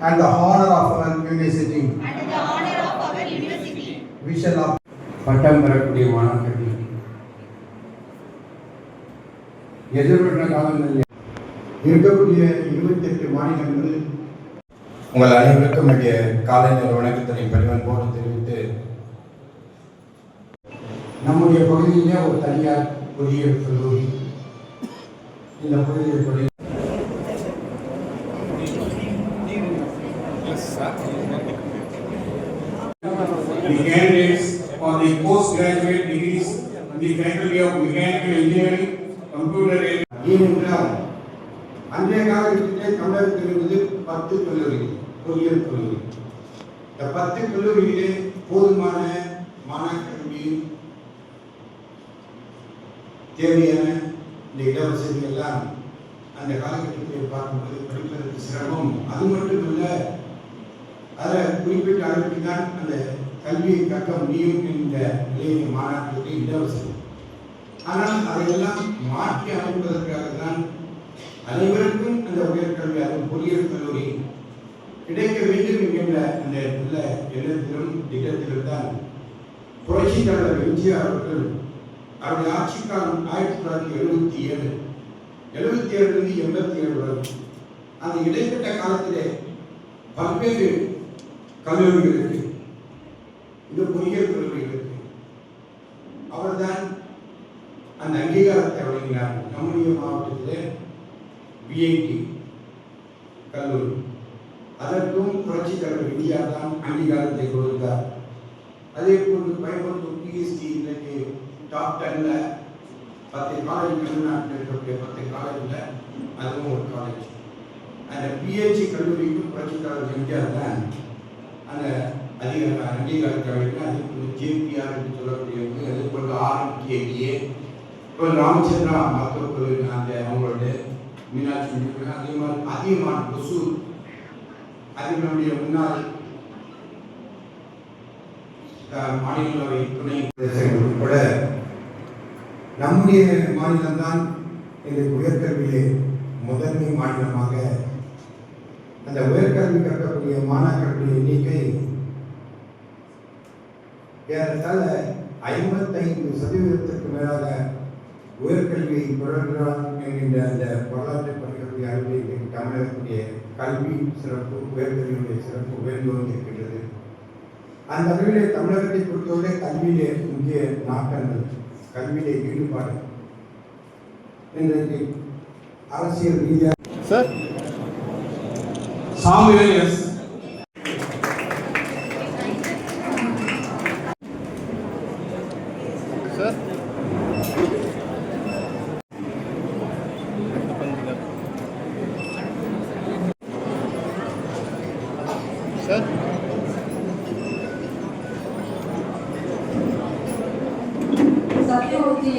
and the honor of our university. We shall பட்டம் பெறக்கூடிய மாணவர்கள் எதிர்வருட காலங்களில் இருக்கக்கூடிய 28 மாநிலங்கள் உங்கள் அனைவருக்கும் என்னுடைய காலை நேர வணக்கத்தினை பணிவன்போடு தெரிவித்து, நம்முடைய பகுதியிலே ஒரு தனியார் பொறியியல் கல்லூரி, இந்த பொறியியல் கல்லூரி the candidates for the postgraduate degrees in the Faculty of Mechanical Engineering, Computer ஏனென்றால் அன்றைய காலகட்டத்திலே தமிழகத்தில் இருந்தது 10 கல்லூரிகள், பொறியியல் கல்லூரி. இந்த 10 கல்லூரியிலே போதுமான மாணாக்கருக்கு தேவையான இந்த இடவசதி எல்லாம் அந்த காலகட்டத்தில் பார்க்கும்போது படிப்பதற்கு சிரமம். அது மட்டுமல்ல, அதில் குறிப்பிட்ட அளவுக்கு தான் அந்த கல்வியை கற்க முடியும் என்ற நிலையை மாணாக்கருக்கு இடவசதி. ஆனால் அதையெல்லாம் மாற்றி அமைப்பதற்காக தான் அனைவருக்கும் அந்த உயர்கல்வி, அதுவும் பொறியியல் கல்லூரி கிடைக்க வேண்டும் என்கின்ற அந்த நல்ல எண்ணத்திலும் திட்டத்திலும் தான் புரட்சித் தலைவர் எம்ஜிஆர் அவர்கள் அவருடைய ஆட்சி காலம் 1977 77 87 வரை அந்த இடைப்பட்ட காலத்திலே பல்வேறு கல்லூரிகளுக்கு, இந்த பொறியியல் கல்லூரிகளுக்கு அவர்தான் அந்த அங்கீகாரத்தை வழங்கினார். நம்முடைய மாவட்டத்திலே விஐடி கல்லூரி, அதற்கும் புரட்சித் தலைவர் எம்ஜிஆர் தான் அங்கீகாரத்தை கொடுத்தார். அதே போன்று கோயம்புத்தூர் பிஎஸ்டி இன்றைக்கு டாப் 10ல 10 காலேஜ், தமிழ்நாட்டில் இருக்கக்கூடிய 10 காலேஜில் அதுவும் ஒரு காலேஜ். அந்த பிஹெச்டி கல்லூரிக்கும் புரட்சித் தலைவர் எம்ஜிஆர் தான் அந்த அங்கீகாரத்தை வழங்கினார். அதே போன்று ஜேபிஆர் என்று சொல்லக்கூடியவங்க, அதே போன்று ஆர்எம்கேடிஏ, இப்போ ராமச்சந்திரா மருத்துவக் கல்லூரி அந்த அவங்களோட மீனாட்சி, அதே மாதிரி அதியமான் ஒசூர், அது நம்முடைய முன்னாள் மாநிலங்களவை துணை உட்பட நம்முடைய மாநிலம்தான் இந்த உயர்கல்வியிலே முதன்மை மாநிலமாக. அந்த உயர்கல்வி கற்கக்கூடிய மாணாக்கர்களுடைய எண்ணிக்கை ஏறத்தாழ 55% மேலாக உயர்கல்வியை தொடர்கிறார் என்கின்ற அந்த வரலாற்றை படிக்கக்கூடிய அறிவியல் தமிழகத்துடைய கல்வி சிறப்பு, உயர்கல்வியுடைய சிறப்பு உயர்ந்து கொண்டிருக்கின்றது. அந்த வகையிலே தமிழகத்தை பொறுத்தவரை கல்வியிலே முக்கிய நாட்டங்கள், கல்வியிலே ஈடுபாடு இன்றைக்கு அரசியல் ரீதியாக Sir, Samuel, yes. Sir. Sir. Satyavati